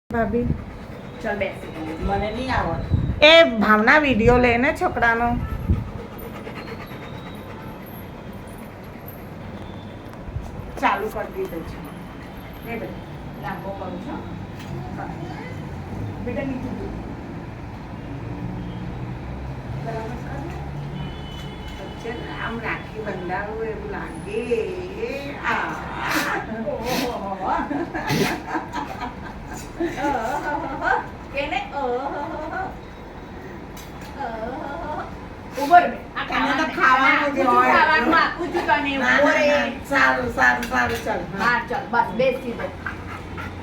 ભાભી ચાલ બેસ મને નહીં આવડે. એ ભાવના વિડિયો લે ને છોકરાનો. ચાલુ કરી દીધું છે. લે બેટા લાંબો કરું છું બેટા નીચે જો. બરાબર કર ને. વચ્ચે આમ રાખી બંધાવું એવું લાગે. આ કેને ઉભો રે આ તને તો ખાવાનું જ હોય. ખાવાનું આપું છું તને ના, ઉભો ના, રે ના. સારું સારું સારું ચાલ. હા ચાલ બસ બેસી દે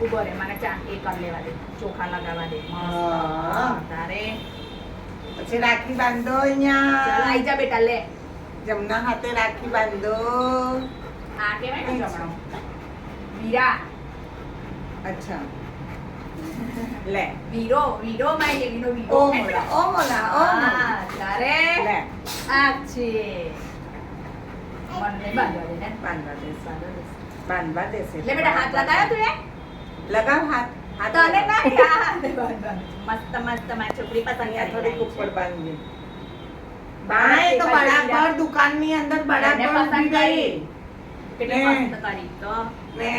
ઉભો રે મને ચા એ કર લેવા દે ચોખા લગાવવા દે હા. તારે પછી રાખી બાંધો ચાલ અહીંયા. આઈ જા બેટા લે જમના હાથે રાખી બાંધો. આ કેવાય ને જમણો વીરા અચ્છા લે. વીરો માં એનો વીરો ઓ મોલા ઓ મોલા ઓ મોલા. હા તારે લે આ છે મને બાંધવા દે ને બાંધવા દેશે બાંધવા દેશે. લે બેટા હાથ લગાવ્યો તું એ લગાવ હાથ હાથ તને લગાવ. ના યાર મસ્ત મસ્ત મારી છોકરી પસંદ અહીંયા કરી થોડીક લાવી ઉપર છે. બાંધી. હા એ તો બરાબર દુકાનની અંદર એને બરાબર પસંદ ઊભી કરી રહી. કેટલી ને. મસ્ત કરી તો ને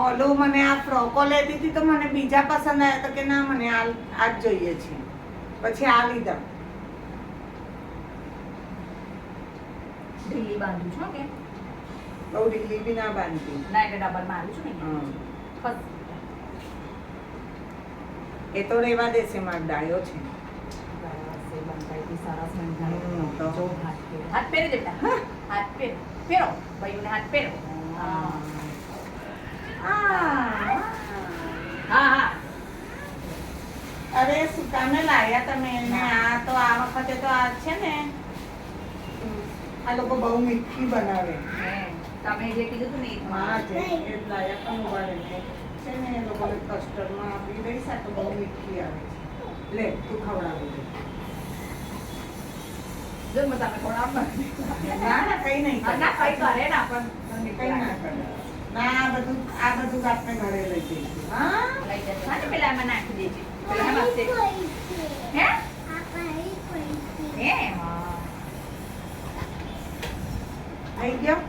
ઓલું મને આ ફ્રોકો લેતી હતી તો મને બીજા પસંદ આવ્યા તો કે ના મને આ જ જોઈએ છે. પછી આ લીધા. ઢીલી બાંધું છું કે બહુ ઢીલી બી ના બાંધતી. ના એટલે ડબલ મારું છું ને હમ. ફસ એ તો રેવા દેશે માર ડાયો છે. બરાબર બંધાઈ સરસ હમ, બંધાઈ તો. જો હાથ પહેરી દે બેટા હાથ પહેરો ભાઈને હાથ પહેરો હા હા અરે સુકામે લાયા તમે એને. આ તો આ વખતે તો આ છે ને આ લોકો બહુ મીઠી બનાવે. તમે જે કીધું તું ને એ જ હા મારું. છે એ જ લાયા પણ ઉભા રહીને. છે ને એ લોકોને કસ્ટર્ડમાં આપી દઈશ. આ તો બહુ મીઠી આવે છે. લે તું ખવડાવી દે. જો મેં તમે થોડા ના ના કઈ નહીં કરે. ના કઈ કરે ના પણ કઈ ના કરે. ના આ બધું આપણે ઘરે લઈ જઈશું. હા લઈ જશે હા ને પેલા એમાં નાખી દેજે પેલા એમાં હશે. હે હે હા આવી ગયો.